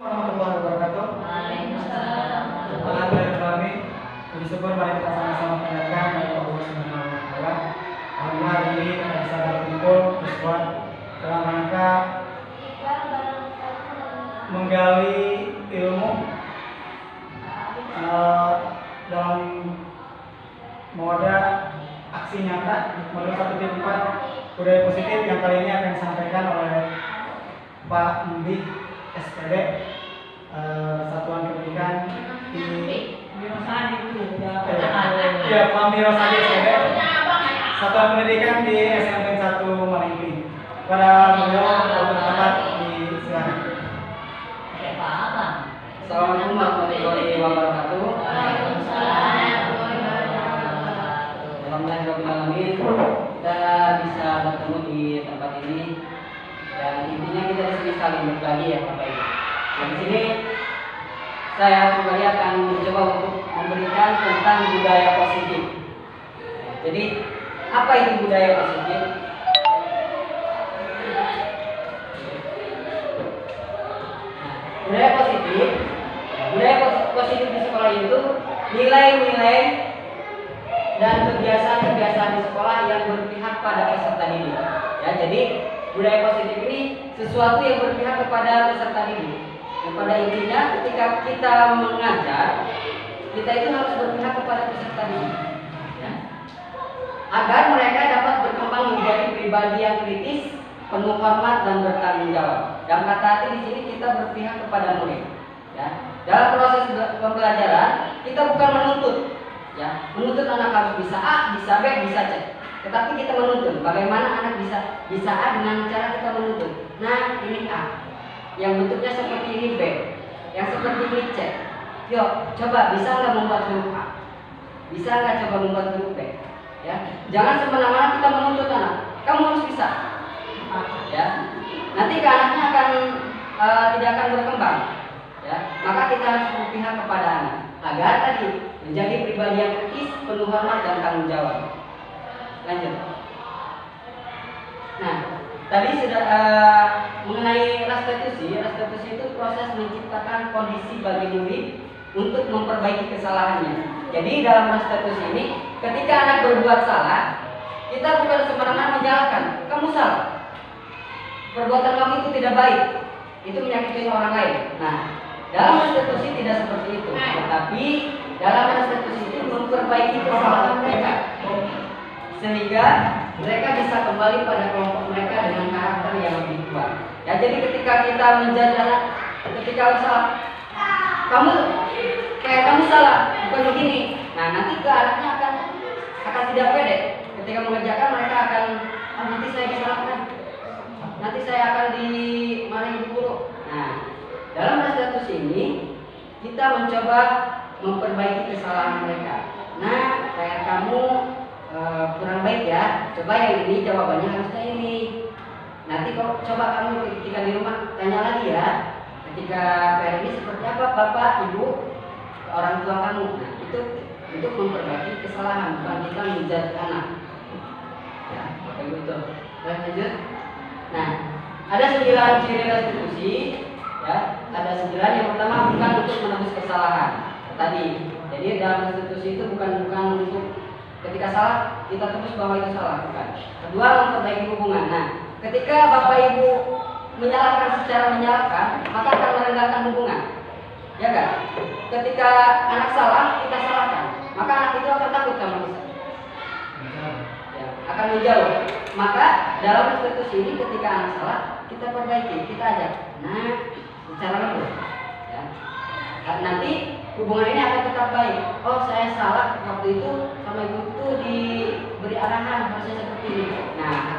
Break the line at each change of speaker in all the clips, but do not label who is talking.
Warahmatullahi wabarakatuh.
Waalaikumsalam.
Alhamdulillah, puji syukur mari kita sama-sama panjatkan kepada Allah Subhanahu wa taala. Alhamdulillah hari ini kita bisa berkumpul bersama dalam rangka menggali ilmu dalam moda aksi nyata menurut 1.4 budaya positif yang kali ini akan disampaikan oleh Pak Mudi SPD Satuan Pendidikan di Pak Mirosadi SPD Satuan Pendidikan di SMP 1 Malingping. Pada beliau untuk tempat di silakan.
Assalamualaikum warahmatullahi wabarakatuh. Alhamdulillahirobbilalamin, kita bisa bertemu di tempat ini dan intinya kita di sini saling berbagi ya Bapak Ibu. Nah, di sini saya kembali akan mencoba untuk memberikan tentang budaya positif. Jadi apa itu budaya positif? Budaya positif, budaya positif di sekolah itu nilai-nilai dan kebiasaan-kebiasaan di sekolah yang berpihak pada peserta didik. Ya, jadi budaya positif ini sesuatu yang berpihak kepada peserta didik. Dan pada intinya ketika kita mengajar, kita itu harus berpihak kepada peserta didik. Ya. Agar mereka dapat berkembang menjadi pribadi yang kritis, penuh hormat dan bertanggung jawab. Dalam kata hati di sini kita berpihak kepada murid. Ya. Dalam proses pembelajaran kita bukan menuntut, ya, menuntut anak harus bisa A, bisa B, bisa C. Tetapi kita menuntut bagaimana anak bisa A dengan cara kita menuntut. Nah, ini A, yang bentuknya seperti ini B, yang seperti ini C. Yuk, coba bisa nggak membuat huruf A? Bisa nggak coba membuat huruf B? Ya, jangan semena-mena kita menuntut anak. Kamu harus bisa. Ya, nanti ke anaknya akan tidak akan berkembang. Ya, maka kita harus berpihak kepada anak agar tadi menjadi pribadi yang kritis, penuh hormat dan tanggung jawab. Lanjut. Nah, tadi sudah mengenai restitusi. Restitusi itu proses menciptakan kondisi bagi murid untuk memperbaiki kesalahannya. Jadi dalam restitusi ini, ketika anak berbuat salah, kita bukan sembarangan menyalahkan. Kamu salah. Perbuatan kamu itu tidak baik. Itu menyakiti orang lain. Nah, dalam restitusi tidak seperti itu. Tetapi dalam restitusi itu memperbaiki kesalahan mereka, sehingga mereka bisa kembali pada kelompok mereka dengan karakter yang lebih kuat. Ya, jadi ketika kita menjadi anak, ketika salah, kamu salah, bukan begini. Nah, nanti ke anaknya akan tidak pede. Ketika mengerjakan mereka akan, nanti saya disalahkan, nanti saya akan dimarahi guru. Nah, dalam restitusi ini kita mencoba memperbaiki kesalahan mereka. Nah, kayak kamu kurang baik ya. Coba yang ini jawabannya harusnya ini. Nanti kok coba kamu ketika di rumah tanya lagi ya. Ketika PR ini seperti apa Bapak, Ibu, orang tua kamu. Nah, itu untuk memperbaiki kesalahan, bukan kita menjudge anak. Ya, kayak gitu. Lanjut. Nah, ada 9 ciri restitusi. Ya, ada 9. Yang pertama bukan untuk menebus kesalahan tadi. Jadi dalam restitusi itu bukan untuk ketika salah kita tebus bahwa itu salah, bukan. Kedua, memperbaiki hubungan. Nah, ketika Bapak Ibu menyalahkan secara menyalahkan, maka akan merendahkan hubungan. Ya kan? Ketika anak salah, kita salahkan, maka anak itu akan takut sama kita. Ya, akan menjauh. Maka dalam restitusi ini ketika anak salah, kita perbaiki, kita ajak. Nah, bicara lembut. Ya. Nanti hubungan ini akan tetap baik. Oh, saya salah waktu itu sama ibu itu diberi arahan harusnya seperti ini. Nah,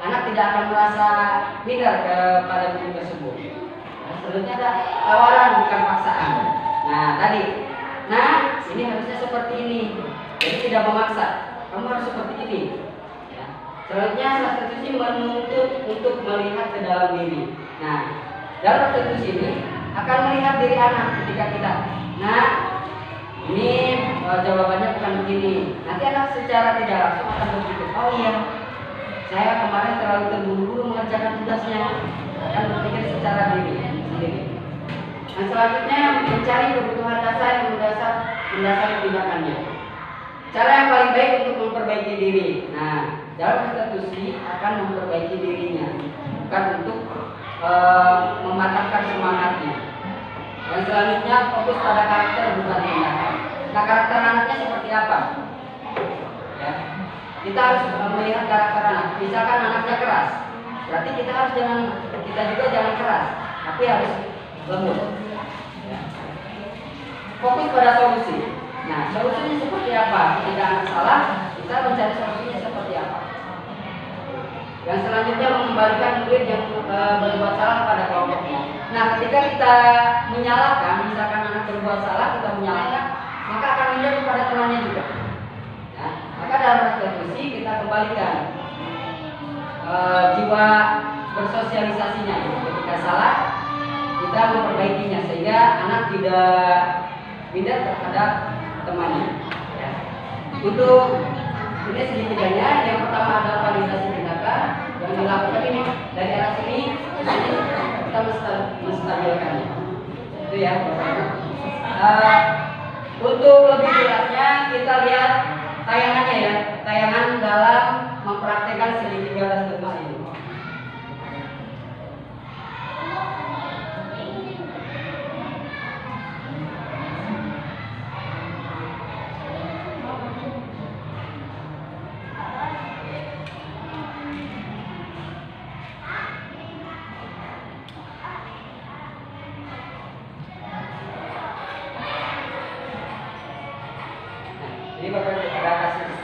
anak tidak akan merasa minder kepada guru tersebut. Nah, selanjutnya ada tawaran bukan paksaan. Nah, tadi. Nah, ini harusnya seperti ini. Jadi tidak memaksa. Kamu harus seperti ini. Ya. Selanjutnya restitusi menuntut untuk melihat ke dalam diri. Nah, dalam restitusi ini akan melihat diri anak ketika kita. Nah, ini jawabannya bukan begini. Nanti anak secara tidak langsung akan berpikir, oh iya, saya kemarin terlalu terburu-buru mengerjakan tugasnya. Akan berpikir secara diri sendiri. Yang selanjutnya mencari kebutuhan dasar yang mendasari tindakannya. Cara yang paling baik untuk memperbaiki diri. Nah, dalam restitusi akan memperbaiki dirinya, bukan untuk mematahkan semangatnya. Yang selanjutnya fokus pada karakter bukan tindakan. Nah, karakter anaknya seperti apa? Ya. Kita harus melihat karakter anak. Misalkan anaknya keras, berarti kita juga jangan keras, tapi harus lembut. Ya. Fokus pada solusi. Nah, solusinya seperti apa? Ketika anak salah, kita mencari solusinya seperti apa. Yang selanjutnya mengembalikan murid yang berbuat salah pada kelompoknya. Nah, ketika kita menyalahkan, misalkan anak berbuat salah, kita menyalahkan, maka akan minder kepada temannya juga. Ya, maka dalam restitusi kita kembalikan jiwa bersosialisasinya. Ketika salah, kita memperbaikinya sehingga anak tidak minder terhadap temannya. Ya. Untuk ini segitiganya. Yang pertama adalah validasi tindakan yang dilakukan ini dari arah sini ke sini kita menstabilkannya. Itu ya. Untuk lebih jelasnya kita lihat tayangannya ya, tayangan dalam mempraktekkan segitiga restitusi ini. Ini bakal ada kasih.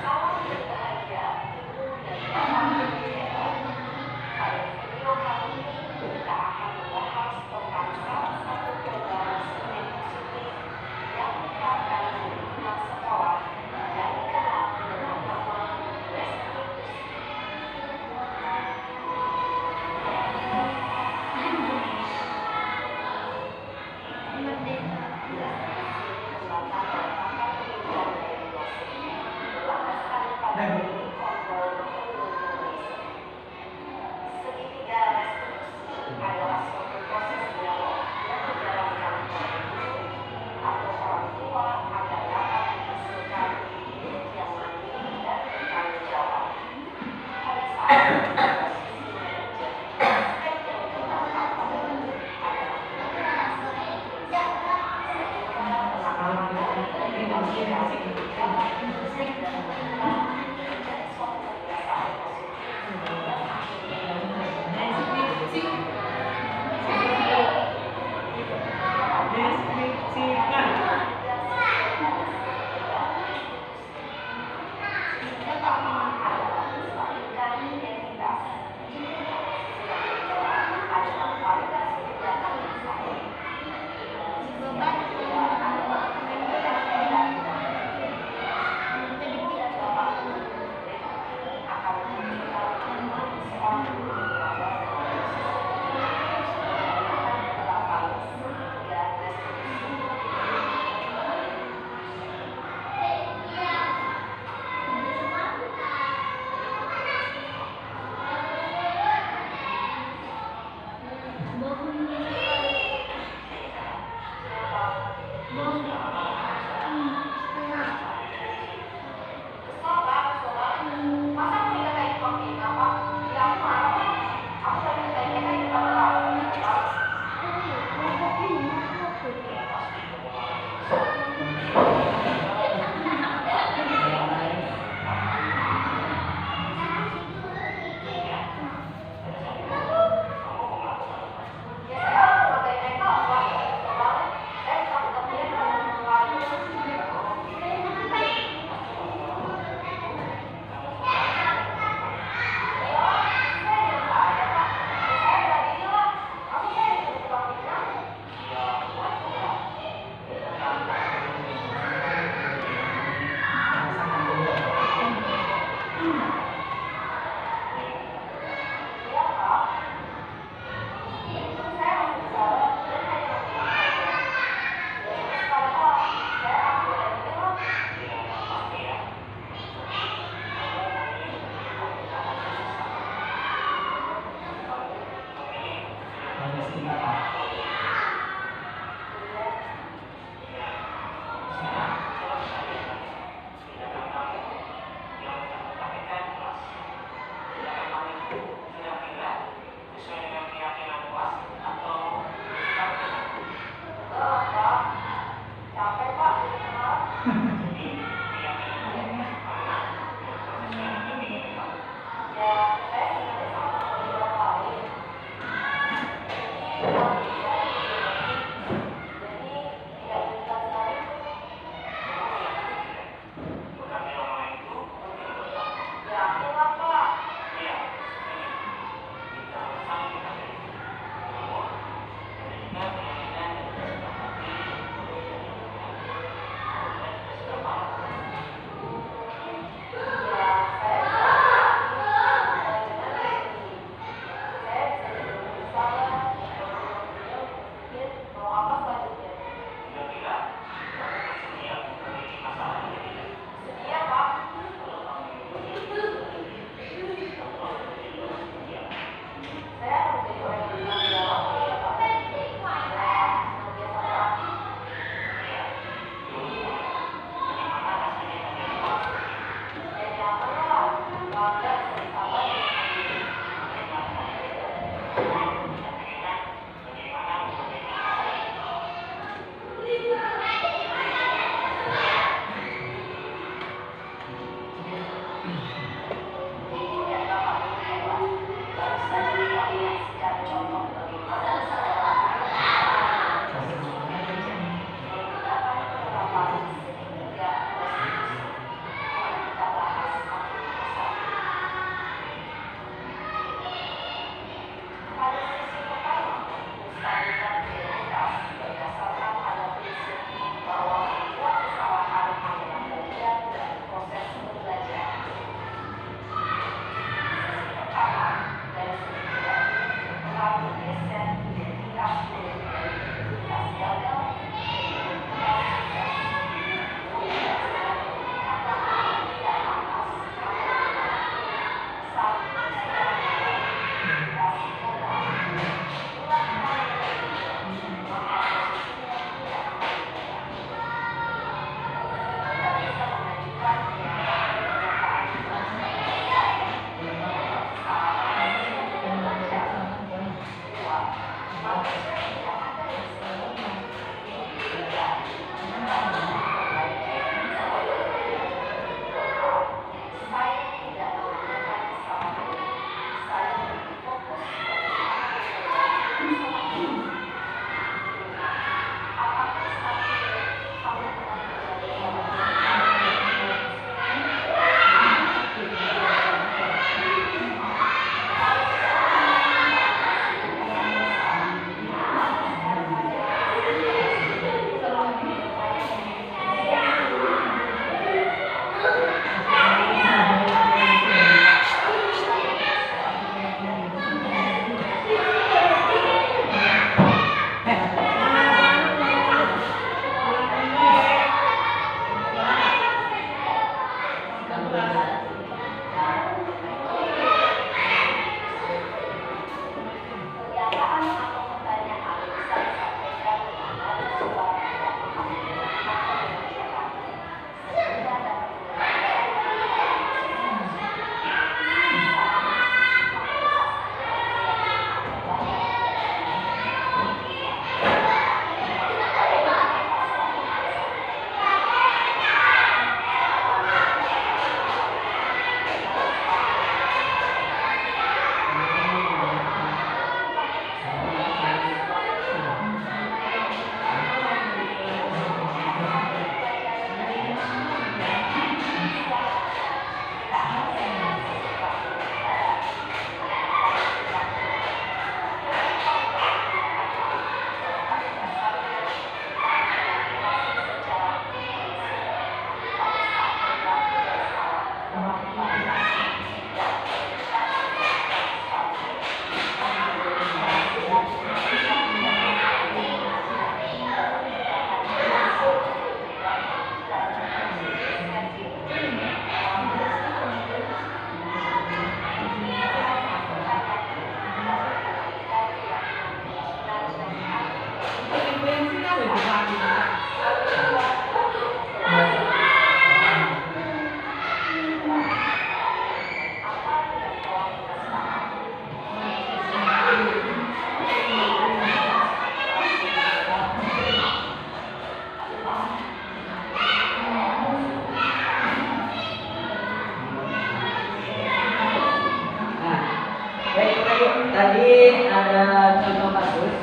tadi ada contoh kasus,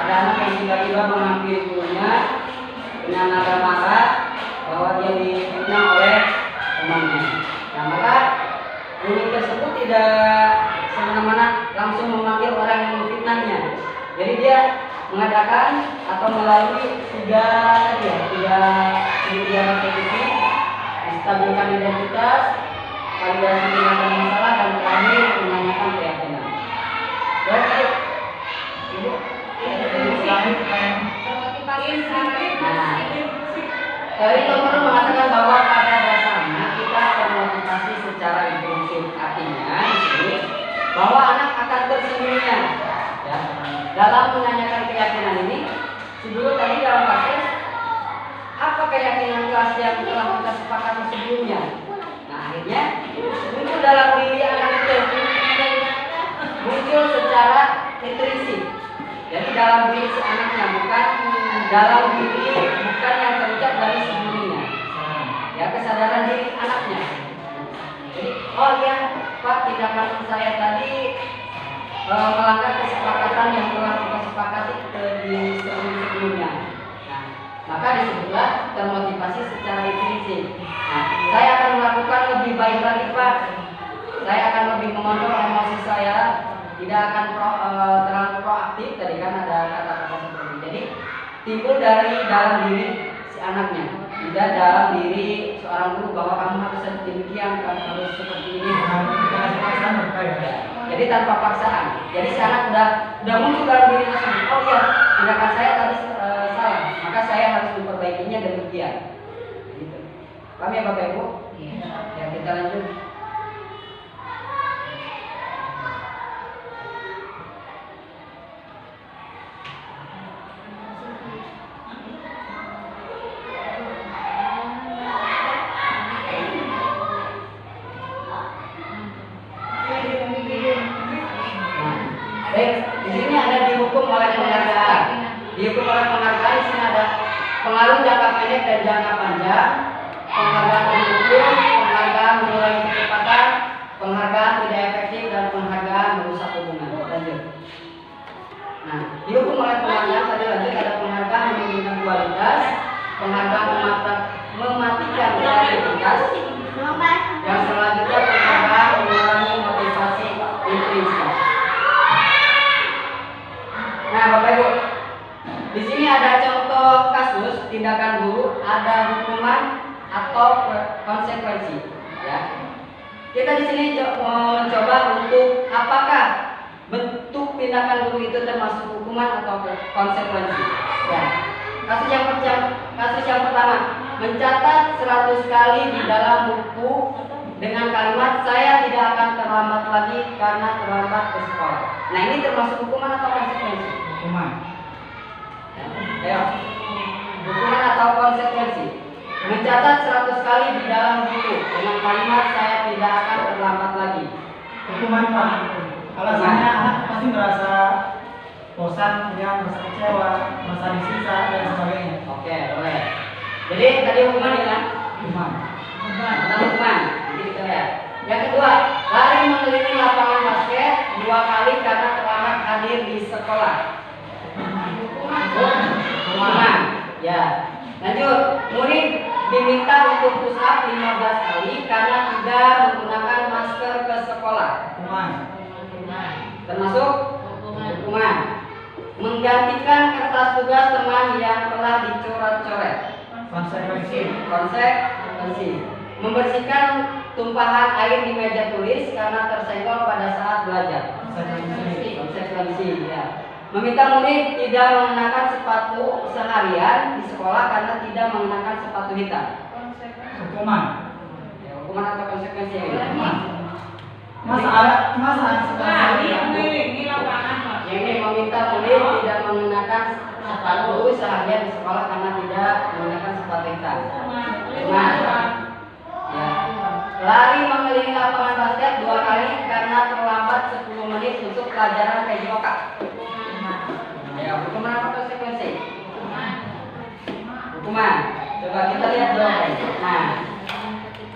ada anak yang tiba-tiba menghampiri gurunya dengan nada marah bahwa dia difitnah oleh temannya. Nah, maka guru tersebut tidak semena-mena langsung memanggil orang yang memfitnahnya. Jadi dia mengadakan atau melalui tiga strategi, menstabilkan identitas, validasi tindakan masalah, dan terakhir menanyakan keyakinan. Berarti ibu dari teman mengatakan bahwa pada dasarnya kita termotivasi secara impulsif, artinya di sini bahwa anak akan tersembunyian, ya. Dalam menanyakan keyakinan ini, dulu tadi dalam kasus apa keyakinan kelas yang telah kita sepakati sebelumnya. Nah, akhirnya muncul dalam diri anak itu muncul secara intuisi. Jadi dalam diri si anaknya, bukan dalam diri, bukan yang terucap dari sebelumnya. Ya, kesadaran diri anaknya. Jadi, oh iya Pak, tindakan saya tadi melanggar kesepakatan yang telah kita sepakati di sebelumnya. Nah, maka disebutlah termotivasi secara intrinsik. Nah, saya akan melakukan lebih baik lagi Pak. Saya akan lebih mengontrol emosi saya, tidak akan terlalu proaktif. Tadi kan ada kata-kata seperti itu. Jadi timbul dari dalam diri si anaknya, tidak dalam diri seorang guru bahwa kamu harus demikian, kamu harus seperti ini. Jadi tanpa paksaan. Jadi si anak udah muncul dalam dirinya sendiri. Oh iya, tindakan saya tadi salah, maka saya harus memperbaikinya demikian. Gitu. Paham ya Bapak Ibu? Iya. Ya, kita lanjut. Baik, di sini ada dihukum oleh penghargaan. Dihukum oleh penghargaan di sini ada pengaruh jangka pendek dan jangka panjang, penghargaan mendukung, penghargaan mengurangi kecepatan, penghargaan tidak efektif, dan penghargaan merusak hubungan. Lanjut. Nah, dihukum oleh penghargaan tadi lanjut ada penghargaan menurunkan kualitas, penghargaan mematikan kreativitas, yang selanjutnya penghargaan mengurangi motivasi intrinsik. Nah, Bapak Ibu, di sini ada contoh kasus tindakan guru, ada hukuman atau konsekuensi. Ya, kita di sini mencoba untuk apakah bentuk tindakan guru itu termasuk hukuman atau konsekuensi. Ya, kasus yang pertama, mencatat 100 kali di dalam buku dengan kalimat saya tidak akan terlambat lagi karena terlambat ke sekolah. Nah, ini termasuk hukuman atau konsekuensi?
Hukuman.
Ayo. Hukuman atau konsekuensi? Mencatat 100 kali di dalam buku dengan kalimat saya tidak akan terlambat lagi.
Hukuman Pak. Alasannya anak pasti merasa bosan, dia merasa kecewa, merasa disiksa dan sebagainya.
Oke, boleh. Jadi tadi hukuman ya kan?
Hukuman.
Hukuman. Nanti kita lihat. Yang kedua, lari mengelilingi lapangan basket 2 kali karena terlambat hadir di sekolah. Hukuman. Ya. Lanjut, murid diminta untuk push up 15 kali karena tidak menggunakan masker ke sekolah.
Hukuman.
Termasuk hukuman. Menggantikan kertas tugas teman yang telah dicoret-coret. Konsekuensi. Membersihkan tumpahan air di meja tulis karena tersenggol pada saat belajar. Konsekuensi. Ya. Meminta murid tidak mengenakan sepatu seharian di sekolah karena tidak mengenakan sepatu hitam.
Hukuman.
Ya, hukuman atau konsekuensi ya?
Masa sekali.
Yang ini meminta murid tidak mengenakan sepatu seharian di sekolah karena tidak mengenakan sepatu hitam. Hukuman. Ya. Lari mengelilingi lapangan basket 2 kali karena terlambat 10 menit untuk pelajaran PJOK. Ya, hukuman apa konsekuensi? Hukuman. Coba kita lihat jawabannya. Nah,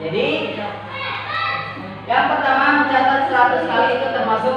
jadi yang pertama mencatat 100 kali itu termasuk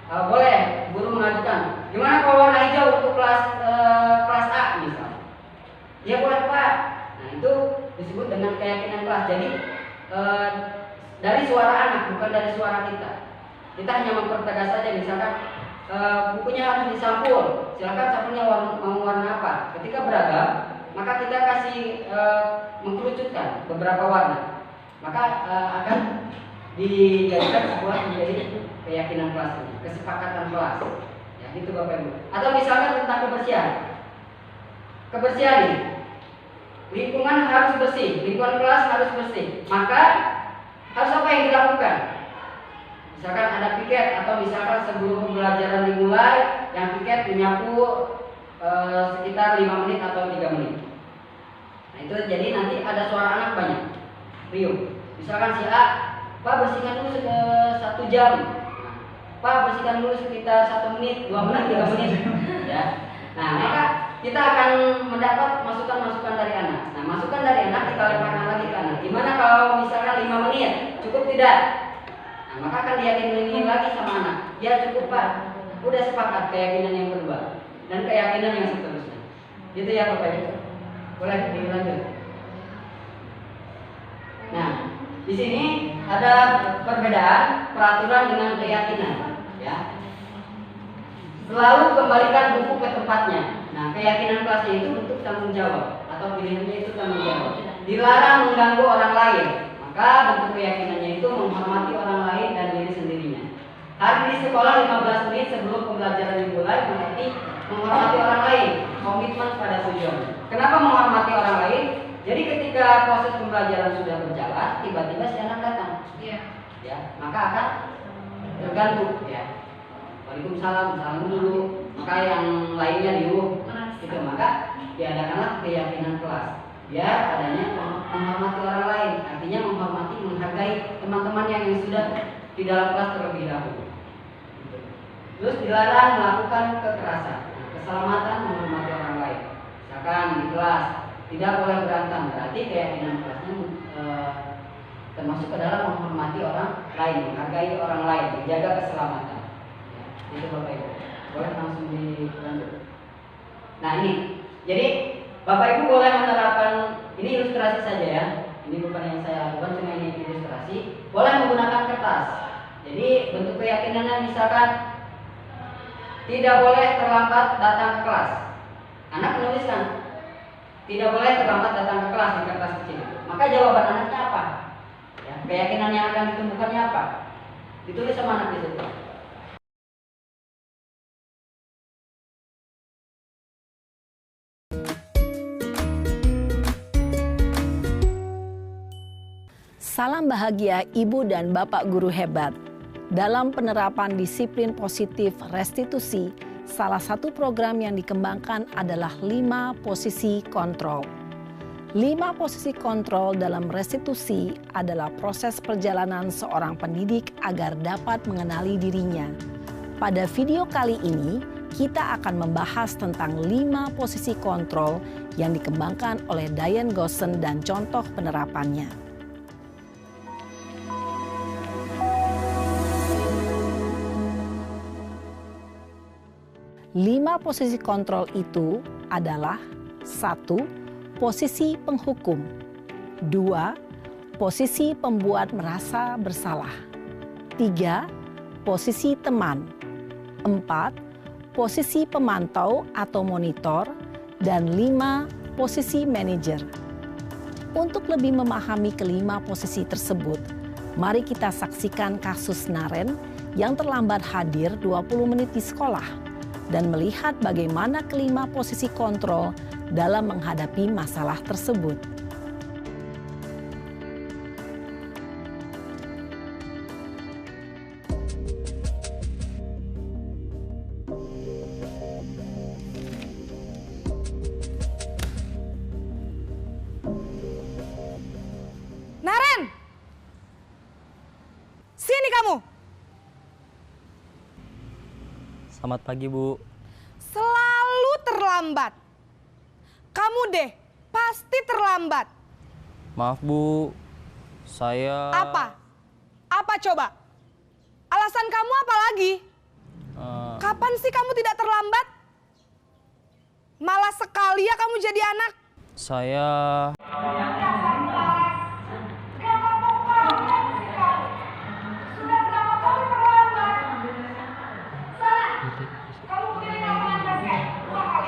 boleh guru mengajukan. Gimana kalau warna hijau untuk kelas A misalnya? Ya boleh Pak. Nah itu disebut dengan keyakinan kelas. Jadi dari suara anak bukan dari suara kita. Kita hanya mempertegas saja, misalkan bukunya harus disampul. Silakan sampulnya mau warna apa. Ketika beragam, maka kita kasih mengkerucutkan beberapa warna. Maka akan dijadikan sebuah menjadi keyakinan kelas ini, kesepakatan kelas. Ya, gitu Bapak Ibu. Atau misalkan tentang kebersihan. Kebersihan ini, lingkungan harus bersih, lingkungan kelas harus bersih. Maka harus apa yang dilakukan? Misalkan ada piket atau misalkan sebelum pembelajaran dimulai, yang piket menyapu sekitar 5 menit atau 3 menit. Nah itu jadi nanti ada suara anak banyak. Riuh. Misalkan si A, Pak bersihkan dulu 1 jam. Pak bersihkan dulu sekitar 1 menit, 2 menit, 3 menit. Ya. Nah maka kita akan mendapat masukan-masukan dari anak. Nah masukan dari anak kita lemparkan lagi ke anak. Gimana kalau misalnya 5 menit, cukup tidak? Nah maka akan diyakini lagi sama anak. Ya cukup Pak. Udah sepakat keyakinan yang kedua dan keyakinan yang seterusnya. Gitu ya Bapak Ibu. Boleh dilanjut. Nah, di sini ada perbedaan peraturan dengan keyakinan, ya. Selalu kembalikan buku ke tempatnya. Nah, keyakinan kelasnya itu bentuk tanggung jawab atau pilihannya itu tanggung jawab. Dilarang mengganggu orang lain. Maka bentuk keyakinannya itu menghormati orang lain dan diri sendirinya. Hadir di sekolah 15 menit sebelum pembelajaran dimulai berarti menghormati orang lain, komitmen pada tujuan. Kenapa menghormati orang lain? Jadi ketika proses pembelajaran sudah berjalan, tiba-tiba si anak datang, ya, maka akan terganggu, ya. Waalaikumsalam, salam dulu, maka yang lainnya diuruh, gitu. Maka diadakanlah keyakinan kelas, biar adanya menghormati orang lain, artinya menghormati, menghargai teman-temannya yang sudah di dalam kelas terlebih dahulu. Terus dilarang melakukan kekerasan, keselamatan menghormati orang lain. Misalkan di kelas tidak boleh berantem, berarti keyakinan kelasnya termasuk ke dalam menghormati orang lain, menghargai orang lain, menjaga keselamatan. Ya, itu Bapak Ibu. Boleh langsung dilanjut. Nah ini, jadi Bapak Ibu boleh menerapkan, ini ilustrasi saja ya. Ini bukan yang saya lakukan, cuma ini ilustrasi. Boleh menggunakan kertas. Jadi bentuk keyakinannya misalkan tidak boleh terlambat datang ke kelas. Anak menuliskan tidak boleh terlambat datang ke kelas di kertas kecil. Maka jawaban anaknya apa? Ya, keyakinan yang akan ditumbuhkannya apa? Ditulis sama anak di situ.
Salam bahagia Ibu dan Bapak guru hebat. Dalam penerapan disiplin positif restitusi, salah satu program yang dikembangkan adalah 5 posisi kontrol. 5 posisi kontrol dalam restitusi adalah proses perjalanan seorang pendidik agar dapat mengenali dirinya. Pada video kali ini, kita akan membahas tentang 5 posisi kontrol yang dikembangkan oleh Diane Gossen dan contoh penerapannya. 5 posisi kontrol itu adalah 1. Posisi penghukum. 2. Posisi pembuat merasa bersalah. 3. Posisi teman. 4. Posisi pemantau atau monitor. Dan 5. Posisi manajer. Untuk lebih memahami kelima posisi tersebut, mari kita saksikan kasus Naren yang terlambat hadir 20 menit di sekolah dan melihat bagaimana kelima posisi kontrol dalam menghadapi masalah tersebut.
Naren! Sini kamu!
Selamat pagi, Bu.
Selalu terlambat. Kamu deh, pasti terlambat.
Maaf, Bu. Saya...
Apa? Apa coba? Alasan kamu apa lagi? Kapan sih kamu tidak terlambat? Malah sekali ya kamu jadi anak.
Saya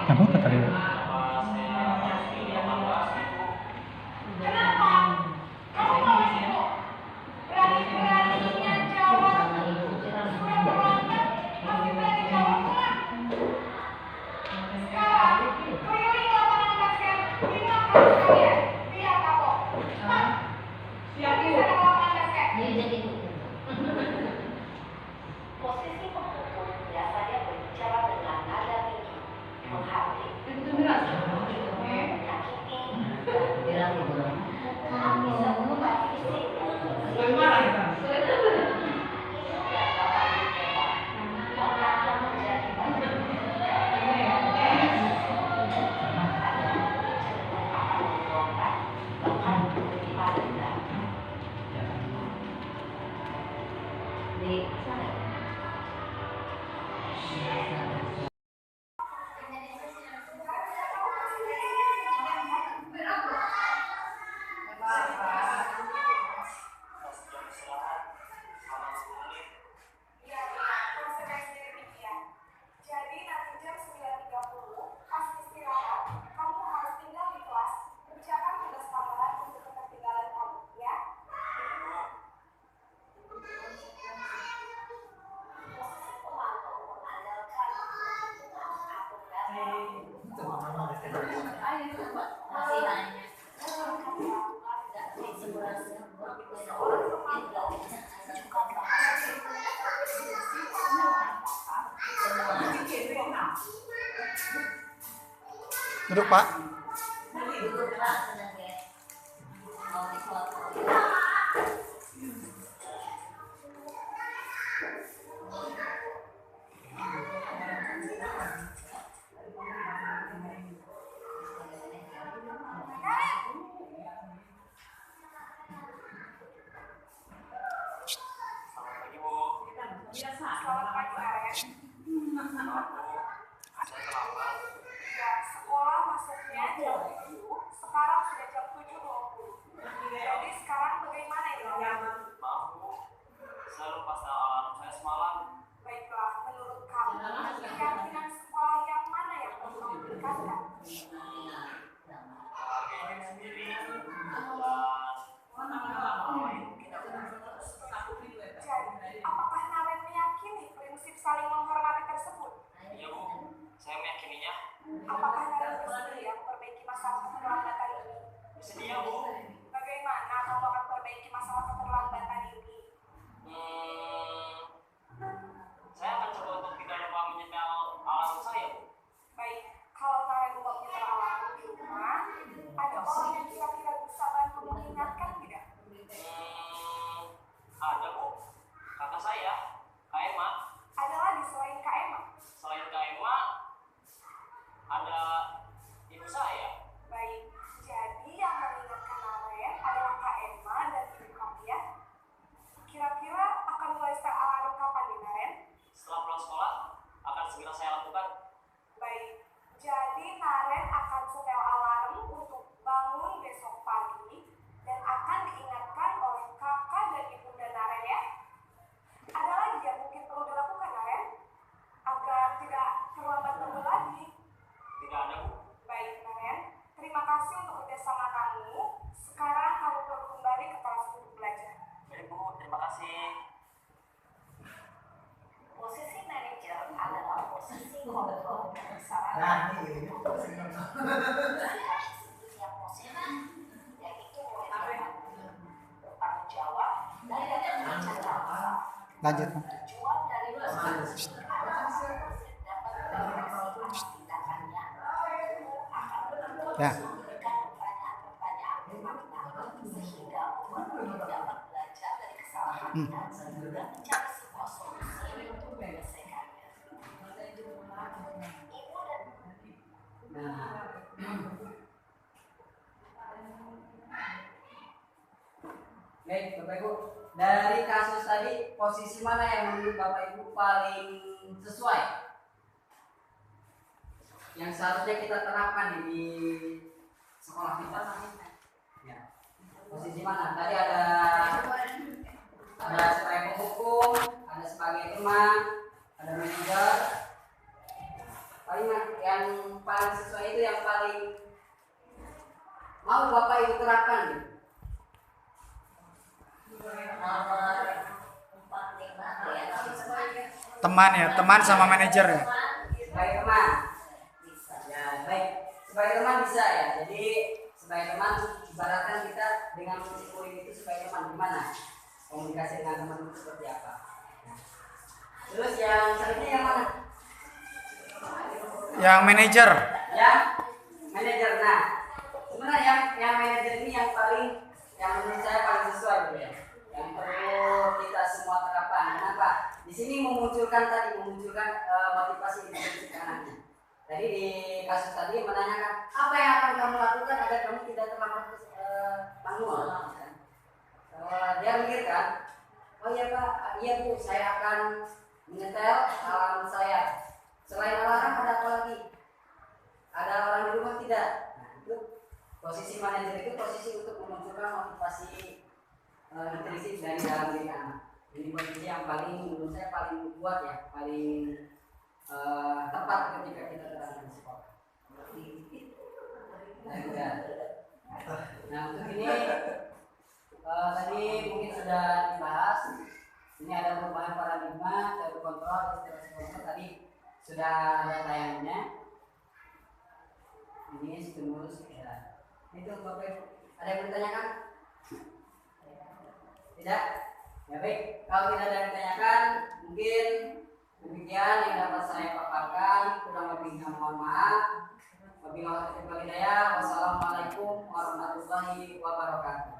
Kamu tadi.
Posisi pemukul biasanya berbicara dengan nada tinggi, menghati, menyakiti, dan bisa mengubah fisik.
Jadi nanti jam 9.30 pas istirahat, kamu harus tinggal di kelas. Kerjakan tugas tambahan untuk ketertinggalan kamu, ya.
Posisi pemantau mengandalkan
Duduk, Pak.
Selamat pagi, Karen. Ya, sekolah masuknya jam 7, sekarang sudah jam 7.20. Jadi sekarang bagaimana ini?
Maaf Bu, saya lupa alarm saya semalam.
Baiklah, menurut kamu, keyakinan sekolah yang mana yang perlu kamu tingkatkan?
Hargai diri sendiri dan
Jadi, apakah Naren meyakini prinsip saling menghormati tersebut?
iya Bu, saya meyakininya.
Apakah Naren bersedia memperbaiki masalah keterlambatan ini?
Bersedia Bu.
Bagaimana kamu akan perbaiki masalah keterlambatan ini?
Saya akan coba untuk tidak lupa menyetel alarm saya Bu.
Baik, kalau Naren lupa menyetel alarm di rumah, ada orang yang kira-kira bisa bantu mengingatkan tidak?
Ada Bu, kakak saya, Kak Emma.
Ada lagi selain Kak Emma?
Selain Kak Emma, ada ibu saya.
Baik, jadi yang mengingatkan Naren adalah Kak Emma dan ibu kamu ya? Kira-kira akan mulai setel alarm kapan nih Naren?
Setelah pulang sekolah, akan segera saya lakukan.
Baik, jadi Naren akan setel alarm untuk bangun besok pagi dan akan diingatkan oleh kakak dan ibunda Naren ya. Ada lagi yang mungkin perlu dilakukan Naren agar tidak terlambat bangun lagi.
Tidak ada Bu.
Baik Naren, terima kasih untuk kerjasama kamu. Sekarang kamu perlu kembali ke kelas untuk belajar.
Baik Bu, terima kasih.
posisi manajer adalah posisi kontrol dan saran yang positif, yaitu bertanggung jawab dan berbicara.
Lanjut.
Tujuan dari posisi adalah dapat merefleksikan tindakannya akan
Ya.
memberikan pertanyaan-pertanyaan bermakna sehingga gubernur dapat belajar dari kesalahannya dan mencari sebuah solusi untuk menyelesaikannya. Ibu dan
Baik, Bapak Ibu, dari kasus tadi posisi mana yang menurut Bapak Ibu paling sesuai yang seharusnya kita terapkan di sekolah kita. Ya. Posisi mana? Tadi ada sebagai penghukum, ada sebagai teman, ada manajer. Paling yang paling sesuai itu yang paling mau Bapak Ibu terapkan gitu.
Teman ya, teman sama manajer ya.
Sebagai teman. Ya, baik. Sebagai teman bisa ya. Jadi sebagai teman ibaratkan kita dengan murid itu sebagai teman gimana? Komunikasi dengan teman itu seperti apa? Nah. Terus yang selanjutnya yang mana?
Yang manajer.
Ya, manajer. Nah, sebenarnya yang manajer ini yang menurut saya paling sesuai gitu ya. Yang perlu kita semua terapkan. Kenapa? Di sini memunculkan motivasi intrinsik anaknya. Tadi di kasus tadi menanyakan apa yang akan kamu lakukan agar kamu tidak terlambat manual. Dia mikirkan, oh iya Pak, iya Bu, saya akan menyetel alarm saya. Selain alarm ada apa lagi? Ada orang di rumah tidak? Nah, itu posisi manajer itu posisi untuk memunculkan motivasi intrinsik dari dalam diri anak. Ini posisi yang paling menurut saya paling kuat ya, paling tepat ketika kita terapkan di sekolah. Nah untuk ini tadi mungkin sudah dibahas. Ini ada perubahan paradigma, teori kontrol, istilah kontrol tadi sudah ada tayangannya. Ini stimulus ya. Itu Bapak Ibu. Ada yang bertanyakan? Tidak? Ya baik, kalau tidak ada yang ditanyakan, mungkin demikian yang dapat saya paparkan. Kurang lebihnya mohon maaf. Wabillahi taufiq wal hidayah. Wassalamualaikum warahmatullahi wabarakatuh.